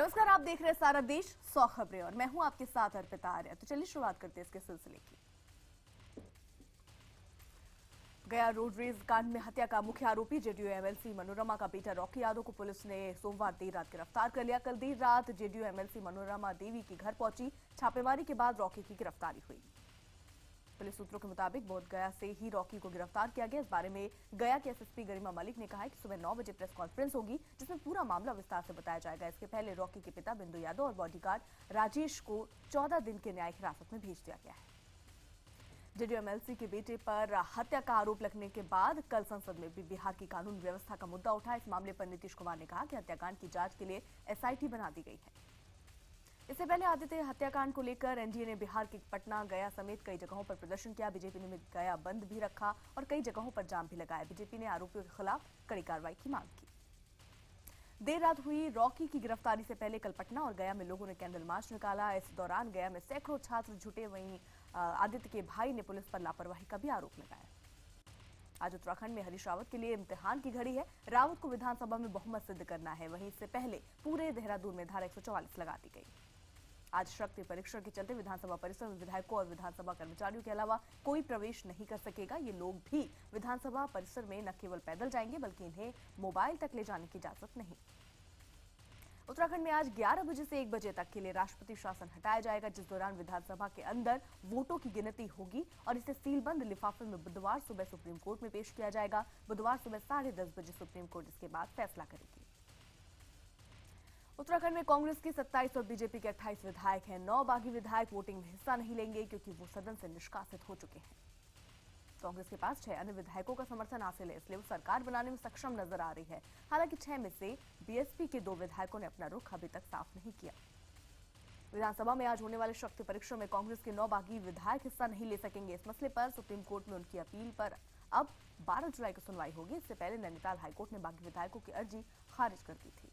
नमस्कार, आप देख रहे हैं सारा देश 100 खबरें और मैं हूं आपके साथ अर्पिता आर्य। तो चलिए शुरुआत करते हैं इसके सिलसिले की। गया रोड रेज कांड में हत्या का मुख्य आरोपी जेडीयू एमएलसी मनोरमा का बेटा रॉकी यादव को पुलिस ने सोमवार देर रात गिरफ्तार कर लिया। कल देर रात जेडीयू एमएलसी मनोरमा देवी के घर पहुंची। छापेमारी के बाद रॉकी की गिरफ्तारी हुई। पुलिस सूत्रों के मुताबिक बोधगया से ही रॉकी को गिरफ्तार किया गया। इस बारे में गया के एसएसपी गरिमा मलिक ने कहा है कि सुबह 9 बजे प्रेस कॉन्फ्रेंस होगी, जिसमें पूरा मामला विस्तार से बताया जाएगा। इसके पहले रॉकी के पिता बिंदु यादव और बॉडीगार्ड राजेश को 14 दिन के न्यायिक हिरासत में भेज दिया गया है। जेडीयू एमएलसी के बेटे पर हत्या का आरोप लगने के बाद कल संसद में भी बिहार की कानून व्यवस्था का मुद्दा उठा। इस मामले पर नीतीश कुमार ने कहा कि हत्याकांड की जांच के लिए एसआईटी बना दी गई है। इससे पहले आदित्य हत्याकांड को लेकर एनडीए ने बिहार के पटना, गया समेत कई जगहों पर प्रदर्शन किया। बीजेपी ने गया बंद भी रखा और कई जगहों पर जाम भी लगाया। बीजेपी ने आरोपियों के खिलाफ कड़ी कार्रवाई की मांग की। देर रात हुई रॉकी की गिरफ्तारी से पहले कल पटना और गया में लोगों ने कैंडल मार्च निकाला। इस दौरान गया में सैकड़ों छात्र जुटे। वहीं आदित्य के भाई ने पुलिस पर लापरवाही का भी आरोप लगाया। आज उत्तराखंड में हरीश रावत के लिए इम्तिहान की घड़ी है। रावत को विधानसभा में बहुमत सिद्ध करना है। वहीं इससे पहले पूरे देहरादून में धारा 144 लगा दी गई। आज शक्ति परीक्षण के चलते विधानसभा परिसर में विधायकों और विधानसभा कर्मचारियों के अलावा कोई प्रवेश नहीं कर सकेगा। ये लोग भी विधानसभा परिसर में न केवल पैदल जाएंगे बल्कि इन्हें मोबाइल तक ले जाने की इजाजत नहीं। उत्तराखंड में आज 11 बजे से 1 बजे तक के लिए राष्ट्रपति शासन हटाया जाएगा, जिस दौरान विधानसभा के अंदर वोटों की गिनती होगी और इसे सीलबंद लिफाफे में बुधवार सुबह सुप्रीम कोर्ट में पेश किया जाएगा। बुधवार सुबह 10:30 बजे सुप्रीम कोर्ट इसके बाद फैसला करेगी। उत्तराखंड में कांग्रेस के 27 और बीजेपी के 28 विधायक हैं। 9 बागी विधायक वोटिंग में हिस्सा नहीं लेंगे क्योंकि वो सदन से निष्कासित हो चुके हैं। कांग्रेस के पास 6 अन्य विधायकों का समर्थन हासिल है, इसलिए वो सरकार बनाने में सक्षम नजर आ रही है। हालांकि 6 में से बीएसपी के 2 विधायकों ने अपना रुख अभी तक साफ नहीं किया। विधानसभा में आज होने वाले शक्ति परीक्षण में कांग्रेस के 9 बागी विधायक हिस्सा नहीं ले सकेंगे। इस मसले पर सुप्रीम कोर्ट में उनकी अपील पर अब 12 जुलाई को सुनवाई होगी। इससे पहले नैनीताल हाईकोर्ट ने बागी विधायकों की अर्जी खारिज कर दी थी।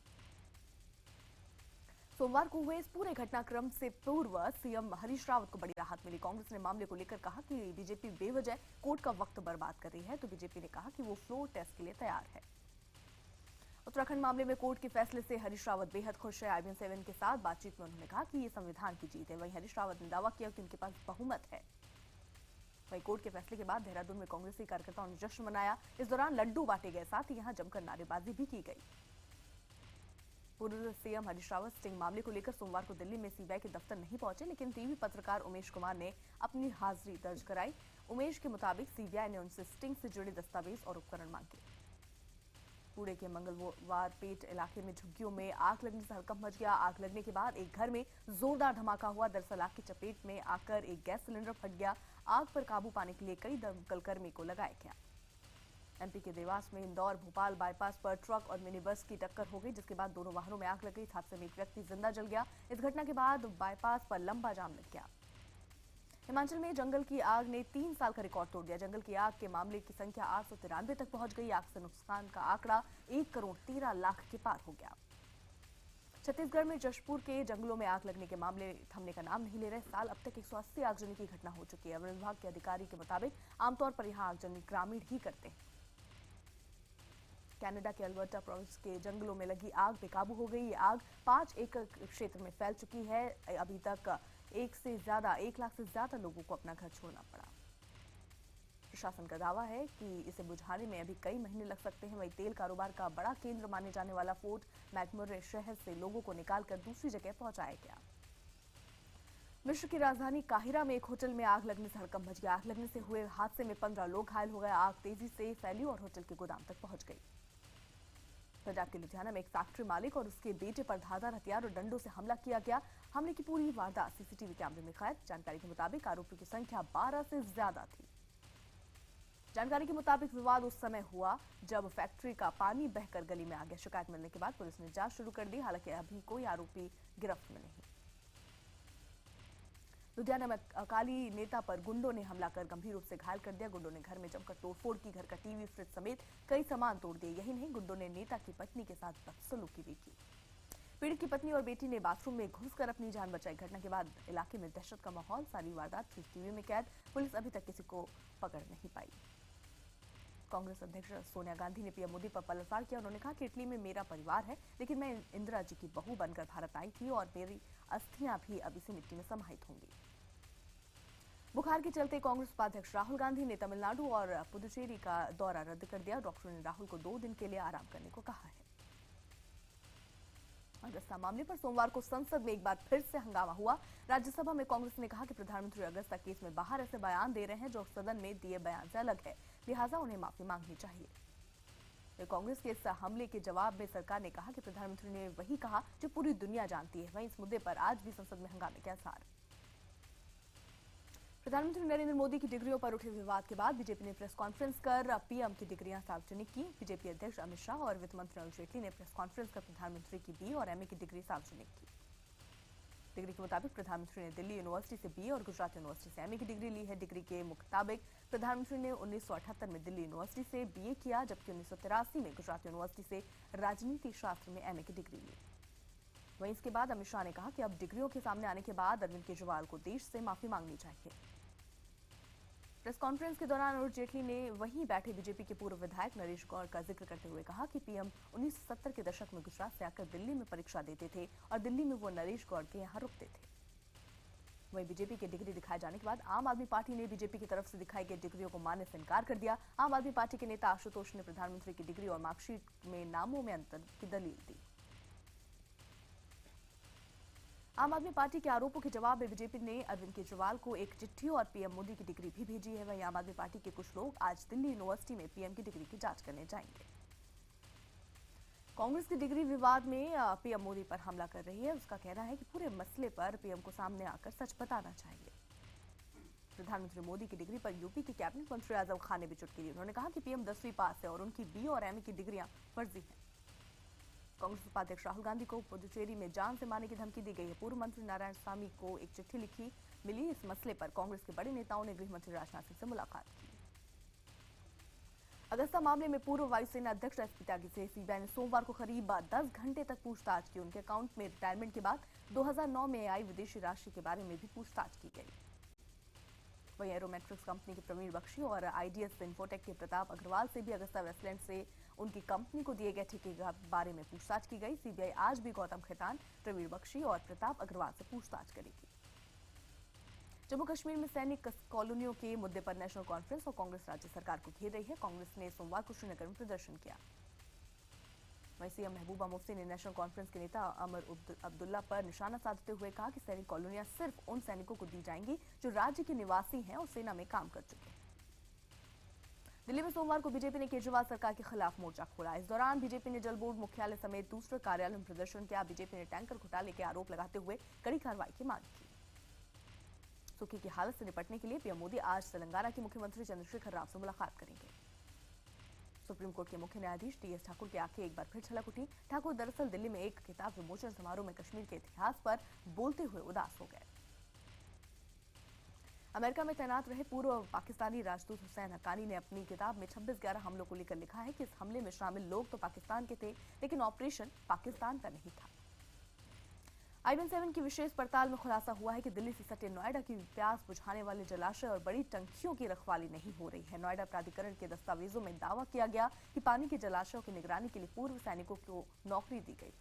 सोमवार को हुए इस पूरे घटनाक्रम से पूर्व सीएम हरीश रावत को बड़ी राहत मिली। कांग्रेस ने मामले को लेकर कहा कि बीजेपी बेवजह कोर्ट का वक्त बर्बाद कर रही है, तो बीजेपी ने कहा कि वो फ्लोर टेस्ट के लिए तैयार है। उत्तराखंड मामले में कोर्ट के फैसले से हरीश रावत बेहद खुश है। IBN 7 के साथ बातचीत में उन्होंने कहा कि ये संविधान की जीत है। वहीं हरीश रावत ने दावा किया कि उनके पास बहुमत है। वहीं कोर्ट के फैसले के बाद देहरादून में कांग्रेसी कार्यकर्ताओं ने जश्न मनाया। इस दौरान लड्डू बांटे गए, साथ ही यहां जमकर नारेबाजी भी की गई। पूर्व सीएम हरीश रावत स्टिंग मामले को लेकर सोमवार को दिल्ली में सीबीआई के दफ्तर नहीं पहुंचे, लेकिन टीवी पत्रकार उमेश कुमार ने अपनी हाजिरी दर्ज कराई। उमेश के मुताबिक सीबीआई ने उनसे स्टिंग से जुड़े दस्तावेज और उपकरण मांगे। पुणे के मंगलवार पेट इलाके में झुग्गियों में आग लगने से हड़कंप मच गया। आग लगने के बाद एक घर में जोरदार धमाका हुआ। दरअसल आग की चपेट में आकर एक गैस सिलेंडर फट गया। आग पर काबू पाने के लिए कई दमकल कर्मी को लगाया गया। एमपी के देवास में इंदौर भोपाल बाईपास पर ट्रक और मिनी बस की टक्कर हो गई, जिसके बाद दोनों वाहनों में आग लग गई। इस हादसे में एक व्यक्ति जिंदा जल गया। इस घटना के बाद बाईपास पर लंबा जाम लग गया। हिमाचल में जंगल की आग ने 3 साल का रिकॉर्ड तोड़ दिया। जंगल की आग के मामले की संख्या 893 तक पहुंच गई। आग से नुकसान का आंकड़ा 1 करोड़ 13 लाख के पार हो गया। छत्तीसगढ़ में जशपुर के जंगलों में आग लगने के मामले थमने का नाम नहीं ले रहे। साल अब तक 180 आगजनी की घटना हो चुकी है। वन विभाग के अधिकारी के मुताबिक आमतौर पर यहां आगजनी ग्रामीण ही करते हैं। कनाडा के अल्बर्टा प्रोविंस के जंगलों में लगी आग बेकाबू हो गई। ये आग 5 एकड़ क्षेत्र में फैल चुकी है। अभी तक 1 लाख से ज्यादा लोगों को अपना घर छोड़ना पड़ा। प्रशासन का दावा है कि इसे बुझाने में अभी कई महीने लग सकते हैं। वहीं तेल कारोबार का बड़ा केंद्र माने जाने वाला फोर्ट मैकमुर्रे शहर से लोगों को निकालकर दूसरी जगह पहुंचाया गया। मिस्र की राजधानी काहिरा में एक होटल में आग लगने से हड़कंप मच गया। आग लगने से हुए हादसे में 15 लोग घायल हो गए। आग तेजी से फैली और होटल के गोदाम तक पहुंच गई। पंजाब के लुधियाना में एक फैक्ट्री मालिक और उसके बेटे पर धारदार हथियार और डंडों से हमला किया गया। हमले की पूरी वारदात सीसीटीवी कैमरे में कैद। जानकारी के मुताबिक आरोपियों की संख्या 12 से ज्यादा थी। जानकारी के मुताबिक विवाद उस समय हुआ जब फैक्ट्री का पानी बहकर गली में आ गया। शिकायत मिलने के बाद पुलिस ने जांच शुरू कर दी। हालांकि अभी कोई आरोपी गिरफ्त में नहीं। लुधियाना में अकाली नेता पर गुंडों ने हमला कर गंभीर रूप से घायल कर दिया। गुंडों ने घर में जमकर तोड़फोड़ की। घर का टीवी, फ्रिज समेत कई सामान तोड़ दिए। यही नहीं, गुंडों ने नेता की पत्नी के साथ बदसलूकी भी की। पीड़ित की पत्नी और बेटी ने बाथरूम में घुसकर अपनी जान बचाई। घटना के बाद इलाके में दहशत का माहौल। सारी वारदात सीसीटीवी में कैद। पुलिस अभी तक किसी को पकड़ नहीं पाई। कांग्रेस अध्यक्ष सोनिया गांधी ने पीएम मोदी पर पलटवार किया। उन्होंने कहा कि इटली में मेरा परिवार है, लेकिन मैं इंदिरा जी की बहू बनकर भारत आई थी और मेरी अस्थियां भी अब इसी मिट्टी में समाहित होंगी। बुखार के चलते कांग्रेस उपाध्यक्ष राहुल गांधी ने तमिलनाडु और पुदुचेरी का दौरा रद्द कर दिया। डॉक्टरों ने राहुल को 2 दिन के लिए आराम करने को कहा है। अगस्ता मामले पर सोमवार को संसद में एक बार फिर से हंगामा हुआ। राज्यसभा में कांग्रेस ने कहा कि प्रधानमंत्री अगस्ता केस में बाहर ऐसे बयान दे रहे हैं जो सदन में दिए बयान से अलग है, लिहाजा उन्हें माफी मांगनी चाहिए। कांग्रेस के इस हमले के जवाब में सरकार ने कहा कि प्रधानमंत्री ने वही कहा जो पूरी दुनिया जानती है। वहीं इस मुद्दे पर आज भी संसद में हंगामे के आसार। प्रधानमंत्री नरेंद्र मोदी की डिग्रियों पर उठे विवाद के बाद बीजेपी ने प्रेस कॉन्फ्रेंस कर पीएम की डिग्रियां सार्वजनिक की। बीजेपी अध्यक्ष अमित शाह और वित्त मंत्री अरुण जेटली ने प्रेस कॉन्फ्रेंस कर प्रधानमंत्री की बी और एमए की डिग्री सार्वजनिक की। डिग्री के मुताबिक प्रधानमंत्री ने दिल्ली यूनिवर्सिटी से बी और गुजरात यूनिवर्सिटी से एमए की डिग्री ली है। डिग्री के मुताबिक प्रधानमंत्री ने 1978 में दिल्ली यूनिवर्सिटी से बीए किया, जबकि 1983 में गुजरात यूनिवर्सिटी से राजनीति शास्त्र में एमए की डिग्री ली। वहीं इसके बाद अमित शाह ने कहा कि अब डिग्रियों के सामने आने के बाद अरविंद केजरीवाल को देश से माफी मांगनी चाहिए। प्रेस कॉन्फ्रेंस के दौरान अरुण जेटली ने वहीं बैठे बीजेपी के पूर्व विधायक नरेश गौड़ का जिक्र करते हुए कहा कि पीएम 1970 के दशक में गुजरात से आकर दिल्ली में परीक्षा देते थे और दिल्ली में वो नरेश गौड़ के यहाँ रुकते थे। वहीं बीजेपी की डिग्री दिखाए जाने के बाद आम आदमी पार्टी ने बीजेपी की तरफ से दिखाई गई डिग्रियों को मानने से इनकार कर दिया। आम आदमी पार्टी के नेता आशुतोष ने प्रधानमंत्री की डिग्री और मार्कशीट में नामों में अंतर की दलील दी। आम आदमी पार्टी के आरोपों के जवाब में बीजेपी ने अरविंद केजरीवाल को एक चिट्ठी और पीएम मोदी की डिग्री भी भेजी है। वहीं आम आदमी पार्टी के कुछ लोग आज दिल्ली यूनिवर्सिटी में पीएम की डिग्री की जांच करने जाएंगे। कांग्रेस की डिग्री विवाद में पीएम मोदी पर हमला कर रही है। उसका कहना है कि पूरे मसले पर पीएम को सामने आकर सच बताना चाहिए। प्रधानमंत्री मोदी की डिग्री पर यूपी के कैबिनेट मंत्री आजम खान ने भी चुटकी ली। उन्होंने कहा कि पीएम 10वीं पास है और उनकी बी और एमए की डिग्रियां फर्जी हैं। कांग्रेस उपाध्यक्ष राहुल गांधी को पुदुचेरी में जान से मारने की धमकी दी गई है। पूर्व मंत्री नारायण स्वामी को एक चिट्ठी लिखी मिली। इस मसले पर कांग्रेस के बड़े नेताओं ने गृह मंत्री राजनाथ सिंह से मुलाकात की। अगस्ता मामले में पूर्व वायुसेना अध्यक्ष एसपी त्यागी से सीबीआई ने सोमवार को करीब 10 घंटे तक पूछताछ की। उनके अकाउंट में रिटायरमेंट के बाद 2009 में आई विदेशी राशि के बारे में भी पूछताछ की गई। वहीं एरोमेट्रिक्स कंपनी के प्रवीण बख्शी और आईडीएस इन्फोटेक के प्रताप अग्रवाल से भी अगस्ता वेस्टलैंड से उनकी कंपनी को दिए गए ठेके के बारे में पूछताछ की गई। सीबीआई आज भी गौतम खेतान, प्रवीण बख्शी और प्रताप अग्रवाल से पूछताछ करेगी। जम्मू कश्मीर में सैनिक कॉलोनियों के मुद्दे पर नेशनल कॉन्फ्रेंस और कांग्रेस राज्य सरकार को घेर रही है। कांग्रेस ने सोमवार को श्रीनगर में प्रदर्शन किया। वहीं सीएम महबूबा मुफ्ती ने नेशनल कॉन्फ्रेंस के नेता अमर अब्दुल्ला पर निशाना साधते हुए कहा कि सैनिक कॉलोनियां सिर्फ उन सैनिकों को दी जाएंगी जो राज्य के निवासी हैं और सेना में काम कर चुके हैं। दिल्ली में सोमवार को बीजेपी ने केजरीवाल सरकार के खिलाफ मोर्चा खोला। इस दौरान बीजेपी ने जल बोर्ड मुख्यालय समेत दूसरे कार्यालय में प्रदर्शन किया। बीजेपी ने टैंकर घोटाले के आरोप लगाते हुए कड़ी कार्रवाई की मांग की। सूखे की हालत से निपटने के लिए पीएम मोदी आज तेलंगाना के मुख्यमंत्री चंद्रशेखर राव से मुलाकात करेंगे। सुप्रीम कोर्ट के मुख्य न्यायाधीश टीएस ठाकुर की आंखें एक बार फिर छलक उठी। ठाकुर दरअसल दिल्ली में एक किताब विमोचन समारोह में कश्मीर के इतिहास पर बोलते हुए उदास हो गए। अमेरिका में तैनात रहे पूर्व पाकिस्तानी राजदूत हुसैन हक्कानी ने अपनी किताब में 26/11 हमलों को लेकर लिखा है कि इस हमले में शामिल लोग तो पाकिस्तान के थे, लेकिन ऑपरेशन पाकिस्तान का नहीं था। I-17 की विशेष पड़ताल में खुलासा हुआ है कि दिल्ली से सटे नोएडा की प्यास बुझाने वाले जलाशय और बड़ी टंकियों की रखवाली नहीं हो रही है। नोएडा प्राधिकरण के दस्तावेजों में दावा किया गया कि पानी के जलाशयों की निगरानी के लिए पूर्व सैनिकों को नौकरी दी गई।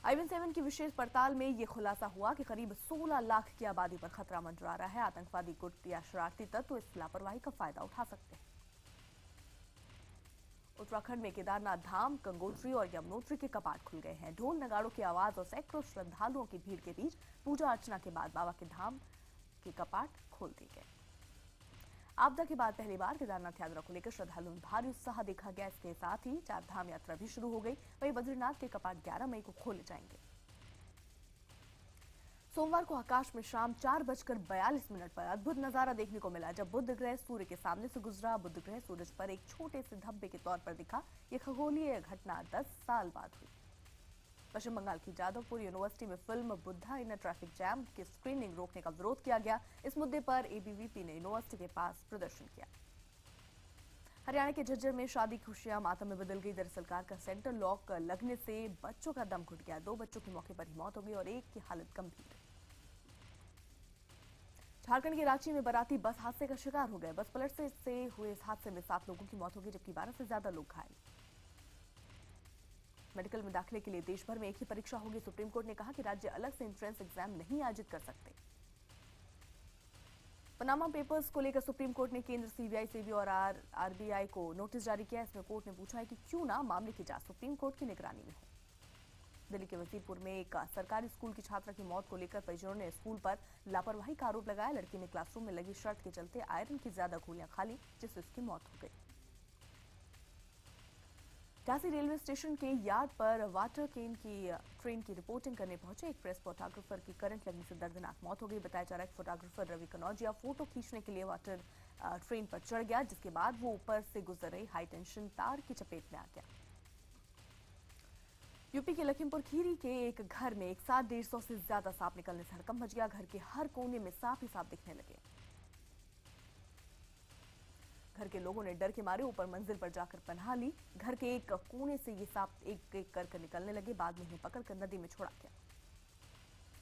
I-17 की विशेष पड़ताल में यह खुलासा हुआ कि करीब 16 लाख की आबादी पर खतरा मंडरा रहा है। आतंकवादी गुट या शरारती तत्व इस लापरवाही का फायदा उठा सकते हैं। उत्तराखंड में केदारनाथ धाम, गंगोत्री और यमुनोत्री के कपाट खुल गए हैं। ढोल नगाड़ों की आवाज और सैकड़ों श्रद्धालुओं की भीड़ के बीच पूजा अर्चना के बाद बाबा के धाम के कपाट खोल दिए गए। आपदा के बाद पहली बार केदारनाथ यात्रा को लेकर श्रद्धालुओं में भारी उत्साह देखा गया। इसके साथ ही चार धाम यात्रा भी शुरू हो गई। वहीं बद्रीनाथ के कपाट 11 मई को खोले जाएंगे। सोमवार को आकाश में शाम 4:42 पर अद्भुत नजारा देखने को मिला, जब बुध ग्रह सूर्य के सामने से गुजरा। बुध ग्रह सूरज पर एक छोटे से धब्बे के तौर पर दिखा। यह खगोलीय घटना 10 साल बाद हुई। पश्चिम बंगाल की जादवपुर यूनिवर्सिटी में film Buddha in traffic jam की स्क्रीनिंग रोकने का विरोध किया गया। इस मुद्दे पर एबीवीपी ने यूनिवर्सिटी के पास प्रदर्शन किया। हरियाणा के झज्जर में शादी खुशियां मातम में बदल गई। दरअसल कार का सेंटर लॉक लगने से बच्चों का दम घुट गया। 2 बच्चों की मौके पर ही मौत हो गई और एक की हालत गंभीर। झारखंड के रांची में बाराती बस हादसे का शिकार हो गए। बस पलट से हुए इस हादसे में 7 लोगों की मौत हो गई, जबकि 12 से ज्यादा लोग घायल। मेडिकल में दाखिले के लिए देश भर में एक ही परीक्षा होगी। सुप्रीम कोर्ट ने कहा कि राज्य अलग से एंट्रेंस एग्जाम नहीं आयोजित कर सकते। पनामा पेपर्स को लेकर सुप्रीम कोर्ट ने केंद्र, सीबीआई, सेबी और आरबीआई को नोटिस जारी किया। इसमें कोर्ट ने पूछा है कि क्यों ना मामले की जांच सुप्रीम कोर्ट की निगरानी में हो। दिल्ली के वजीरपुर में एक सरकारी स्कूल की छात्रा की मौत को लेकर परिजनों ने स्कूल पर लापरवाही का आरोप लगाया। लड़की ने क्लासरूम में लगी शर्त के चलते आयरन की ज्यादा गोलियां खा ली, जिससे उसकी मौत हो गई। झांसी रेलवे स्टेशन के यार्ड पर वाटर केन की ट्रेन की रिपोर्टिंग करने पहुंचे एक प्रेस फोटोग्राफर की करंट लगने से दर्दनाक मौत हो गई। बताया जा रहा है कि फोटोग्राफर रवि कनौजिया फोटो खींचने के लिए वाटर ट्रेन पर चढ़ गया, जिसके बाद वो ऊपर से गुजर रही हाई टेंशन तार की चपेट में आ गया। यूपी के लखीमपुर खीरी के एक घर में एक साथ 150 से ज्यादा सांप निकलने से हड़कंप मच गया। घर के हर कोने में सांप ही सांप दिखने लगे। घर के लोगों ने डर के मारे ऊपर मंजिल पर जाकर पनाह ली। घर के एक कोने से ये सांप एक एक कर निकलने लगे। बाद में इन्हें पकड़कर नदी में छोड़ा गया।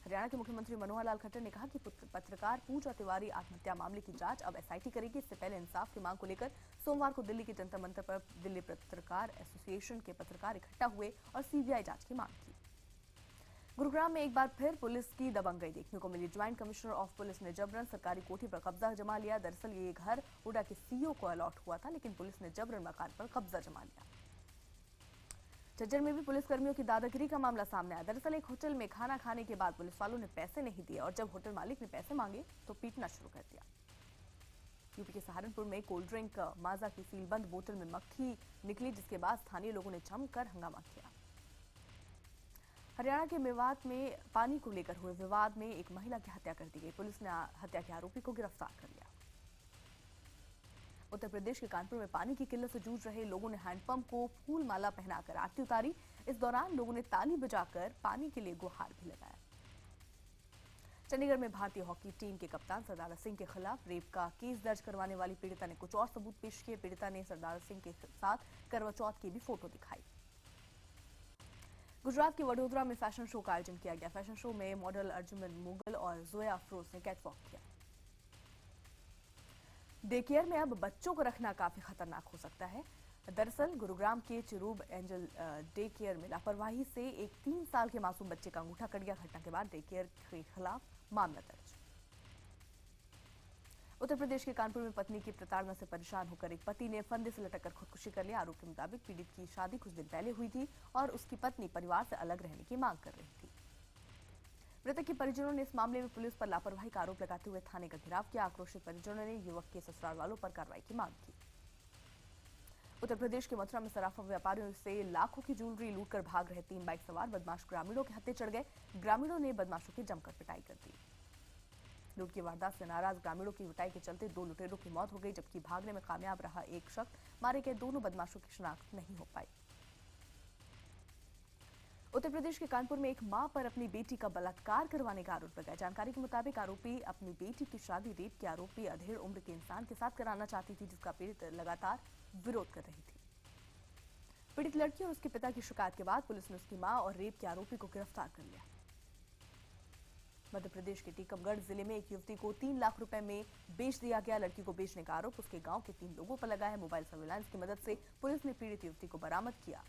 हरियाणा के मुख्यमंत्री मनोहर लाल खट्टर ने कहा कि पत्रकार पूजा तिवारी आत्महत्या मामले की जांच अब एसआईटी करेगी। इससे पहले इंसाफ की मांग को लेकर सोमवार को दिल्ली के जंतर मंतर पर दिल्ली पत्रकार एसोसिएशन के पत्रकार इकट्ठा हुए और सीबीआई जांच की मांग की। गुरुग्राम में एक बार फिर पुलिस की दबंगई देखने को मिली। ज्वाइंट कमिश्नर ऑफ पुलिस ने जबरन सरकारी कोठी पर कब्जा जमा लिया। दरअसल ये घर हुडा के सीईओ को अलॉट हुआ था, लेकिन पुलिस ने जबरन मकान पर कब्जा जमा लिया। झज्जर में भी पुलिसकर्मियों की दादागिरी का मामला सामने आया। दरअसल एक होटल में खाना खाने के बाद पुलिस वालों ने पैसे नहीं दिए और जब होटल मालिक ने पैसे मांगे तो पीटना शुरू कर दिया। यूपी के सहारनपुर में कोल्ड ड्रिंक माजा की सीलबंद बोतल में मक्खी निकली, जिसके बाद स्थानीय लोगों ने जमकर हंगामा किया। हरियाणा के मेवात में पानी को लेकर हुए विवाद में एक महिला की हत्या कर दी गई। पुलिस ने हत्या के आरोपी को गिरफ्तार कर लिया। उत्तर प्रदेश के कानपुर में पानी की किल्लत से जूझ रहे लोगों ने हैंडपंप को फूल माला पहनाकर आरती उतारी। इस दौरान लोगों ने ताली बजाकर पानी के लिए गुहार भी लगाया। चंडीगढ़ में भारतीय हॉकी टीम के कप्तान सरदार सिंह के खिलाफ रेप का केस दर्ज करवाने वाली पीड़िता ने कुछ और सबूत पेश किए। पीड़िता ने सरदार सिंह के साथ करवा चौथ की भी फोटो दिखाई। गुजरात के वडोदरा में फैशन शो का आयोजन किया गया। फैशन शो में मॉडल अर्जुमन मुगल और जोया अफरोज ने कैटवॉक किया। डे केयर में अब बच्चों को रखना काफी खतरनाक हो सकता है। दरअसल गुरुग्राम के चिरूब एंजल डे केयर में लापरवाही से एक 3 साल के मासूम बच्चे का अंगूठा कट गया। घटना के बाद डे केयर के खिलाफ मामला दर्ज। उत्तर प्रदेश के कानपुर में पत्नी की प्रताड़ना से परेशान होकर एक पति ने फंदे से लटककर खुदकुशी कर लिया। आरोप के मुताबिक पीड़ित की शादी कुछ दिन पहले हुई थी और उसकी पत्नी परिवार से अलग रहने की मांग कर रही थी। मृतक के परिजनों ने इस मामले में पुलिस पर लापरवाही का आरोप लगाते हुए थाने का घेराव किया। आक्रोशित परिजनों ने युवक के ससुराल वालों पर कार्रवाई की मांग की। उत्तर प्रदेश के मथुरा में सराफा व्यापारियों से लाखों की ज्वेलरी लूटकर भाग रहे 3 बाइक सवार बदमाश ग्रामीणों के हत्थे चढ़ गए। ग्रामीणों ने बदमाशों की जमकर पिटाई कर दी। लूट की वारदात से नाराज ग्रामीणों की पिटाई के चलते 2 लुटेरों की मौत हो गई, जबकि भागने में कामयाब रहा एक शख्स। मारे गए दोनों बदमाशों की शिनाख्त नहीं हो पाई। उत्तर प्रदेश के कानपुर में एक मां पर अपनी बेटी का बलात्कार करवाने का आरोप लगाया। जानकारी के मुताबिक आरोपी अपनी बेटी की शादी रेप के आरोपी अधेड़ उम्र के इंसान के साथ कराना चाहती थी, जिसका पीड़ित लगातार विरोध कर रही थी। पीड़ित लड़की और उसके पिता की शिकायत के बाद पुलिस ने उसकी मां और रेप के आरोपी को गिरफ्तार कर लिया। मध्य प्रदेश के टीकमगढ़ जिले में एक युवती को 3 लाख रुपए में बेच दिया गया। लड़की को बेचने का आरोप उसके गांव के 3 लोगों पर लगा है। मोबाइल सर्विलांस की मदद से पुलिस ने पीड़ित युवती को बरामद किया।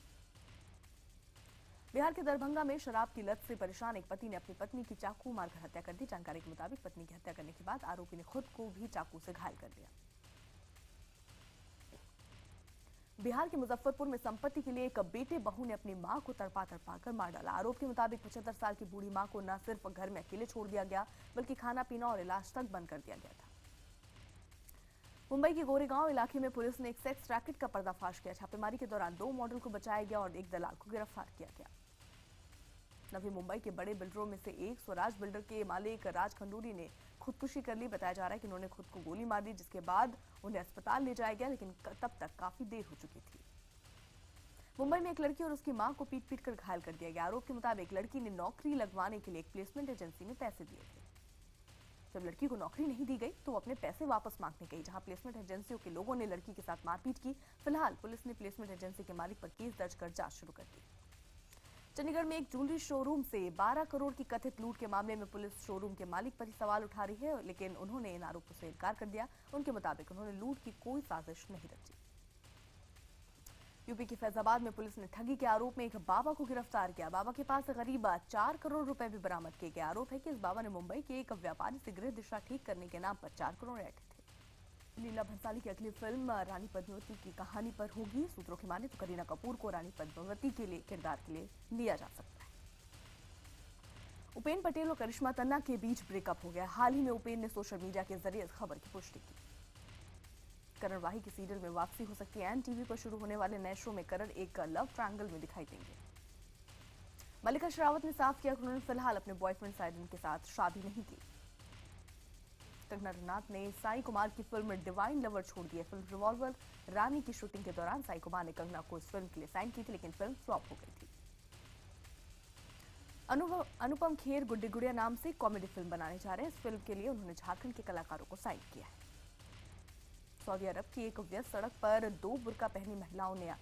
बिहार के दरभंगा में शराब की लत से परेशान एक पति ने अपनी पत्नी की चाकू मारकर हत्या कर दी। जानकारी के मुताबिक पत्नी की हत्या करने के बाद आरोपी ने खुद को भी चाकू से घायल कर लिया। बिहार के मुजफ्फरपुर में संपत्ति के लिए एक बेटे बहू ने अपनी मां को तड़पा कर मार डाला। आरोप के मुताबिक 75 साल की बूढ़ी मां को न सिर्फ घर में अकेले छोड़ दिया गया, बल्कि खाना पीना और इलाज तक बंद कर दिया गया था। मुंबई के गोरेगांव इलाके में पुलिस ने एक सेक्स रैकेट का पर्दाफाश किया। छापेमारी के दौरान 2 मॉडल को बचाया गया और एक दलाल को गिरफ्तार किया गया। नवी मुंबई के बड़े बिल्डरों में से एक स्वराज बिल्डर के मालिक राज खंडूरी ने खुदकुशी कर ली। बताया जा रहा है कि उन्होंने खुद को गोली मार दी, जिसके बाद उन्हें अस्पताल ले जाया गया, लेकिन तब तक काफी देर हो चुकी थी। मुंबई में एक लड़की और उसकी मां को पीट कर घायल कर दिया गया। आरोप के मुताबिक लड़की ने नौकरी लगवाने के लिए एक प्लेसमेंट एजेंसी में पैसे दिए थे। जब लड़की को नौकरी नहीं दी गई तो वो अपने पैसे वापस मांगने गई, जहां प्लेसमेंट एजेंसियों के लोगों ने लड़की के साथ मारपीट की। फिलहाल पुलिस ने प्लेसमेंट एजेंसी के मालिक पर केस दर्ज कर जांच शुरू कर दी। चंडीगढ़ में एक ज्वेलरी शोरूम से 12 करोड़ की कथित लूट के मामले में पुलिस शोरूम के मालिक पर ही सवाल उठा रही है, लेकिन उन्होंने इन आरोपों से इनकार कर दिया। उनके मुताबिक उन्होंने लूट की कोई साजिश नहीं रची। यूपी के फैजाबाद में पुलिस ने ठगी के आरोप में एक बाबा को गिरफ्तार किया। बाबा के पास करीब 4 करोड़ रुपए भी बरामद किए गए। आरोप है कि इस बाबा ने मुंबई के एक व्यापारी से गृह दिशा ठीक करने के नाम पर 4 करोड़ ऐंठे थे। लीला भंसाली की अगली फिल्म रानी पद्मावती की कहानी पर होगी। सूत्रों की माने तो करीना कपूर को रानी पद्मावती के लिए किरदार के लिए लिया जा सकता है। उपेन पटेल और करिश्मा तन्ना के बीच ब्रेकअप हो गया। हाल ही में उपेन ने सोशल मीडिया के जरिए इस खबर की पुष्टि की। करण वाही की सीरियल में वापसी हो सकती है। टीवी पर शुरू होने वाले नए शो में करण एक लव ट्रायंगल में दिखाई देंगे। मल्लिका शेरावत ने साफ किया कि उन्होंने फिलहाल अपने बॉयफ्रेंड साइडन के साथ शादी नहीं की। कंगना रनौत ने साई कुमार की फिल्म डिवाइन लवर छोड़ दी है। फिल्म रिवॉल्वर रानी की शूटिंग के दौरान साई कुमार ने कंगना को इस फिल्म के लिए साइन की थी, लेकिन फिल्म फ्लॉप हो गई थी। अनुपम खेर गुड्डी गुड़िया नाम से कॉमेडी फिल्म बनाने जा रहे हैं। इस फिल्म के लिए उन्होंने झारखंड के कलाकारों को साइन किया है। सऊदी अरब की एक व्यस्त सड़क पर 2 बुर्का पहनी महिलाओं ने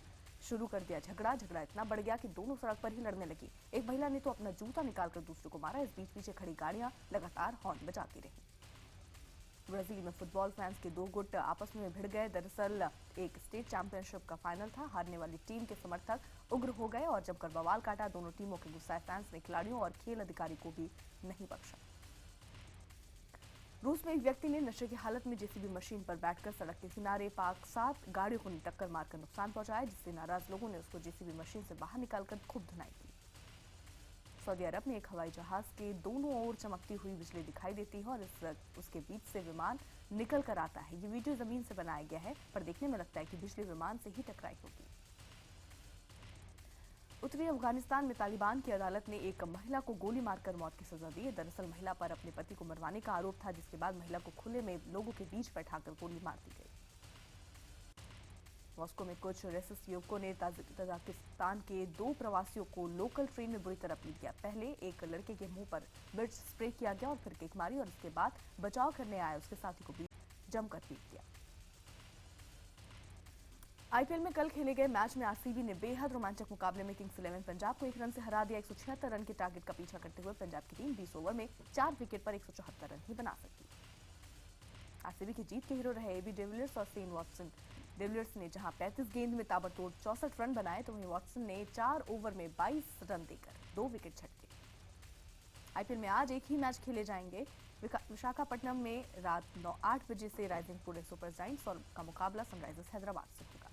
शुरू कर दिया झगड़ा इतना बढ़ गया कि दोनों सड़क पर ही लड़ने लगी। एक महिला ने तो अपना जूता निकालकर दूसरे को मारा। इस बीच पीछे खड़ी गाड़ियां लगातार हॉर्न बजाती रही। ब्राजील में फुटबॉल फैंस के 2 गुट आपस में भिड़ गए। दरअसल एक स्टेट चैंपियनशिप का फाइनल था। हारने वाली टीम के समर्थक उग्र हो गए और जमकर बवाल काटा। दोनों टीमों के गुस्साए फैंस ने खिलाड़ियों और खेल अधिकारी को भी नहीं बख्शा। रूस में एक व्यक्ति ने नशे की हालत में जेसीबी मशीन पर बैठकर सड़क के किनारे पार्क 7 गाड़ियों को टक्कर मारकर नुकसान पहुंचाया, जिससे नाराज लोगों ने उसको जेसीबी मशीन से बाहर निकालकर खूब धुनाई की। सऊदी अरब में एक हवाई जहाज के दोनों ओर चमकती हुई बिजली दिखाई देती है और उसके बीच से विमान निकल कर आता है। ये वीडियो जमीन से बनाया गया है, पर देखने में लगता है कि बिजली विमान से ही टकराई होगी। उत्तरी अफगानिस्तान में तालिबान की अदालत ने एक महिला को गोली मारकर मौत की सजा दी है। दरअसल महिला पर अपने पति को मरवाने का आरोप था, जिसके बाद महिला को खुले में लोगों के बीच बैठाकर गोली मार दी गई। मॉस्को में कुछ रेसिस्ट युवकों ने तजाकिस्तान के 2 प्रवासियों को लोकल ट्रेन में बुरी तरह पीट दिया। पहले एक लड़के के मुंह पर मिर्च स्प्रे किया गया और फिर किक मारी और इसके बाद बचाव करने आए उसके साथी को भी जमकर पीट दिया। आईपीएल में कल खेले गए मैच में आरसीबी ने बेहद रोमांचक मुकाबले में किंग्स 11 पंजाब को 1 रन से हरा दिया। 176 रन के टारगेट का पीछा करते हुए पंजाब की टीम 20 ओवर में 4 विकेट पर 174 रन ही बना सकी। आरसीबी की जीत के हीरो रहे एबी डिविलियर्स और शेन वॉटसन। डिविलियर्स ने जहां 35 गेंद में ताबड़तोड़ 64 रन बनाए, तो वहीं वॉटसन ने 4 ओवर में 22 रन देकर 2 विकेट झटके। आईपीएल में आज एक ही मैच खेले जाएंगे। विशाखापट्टनम में रात 8 बजे से राइजिंग पुणे सुपर जायंट्स का मुकाबला सनराइजर्स हैदराबाद से होगा।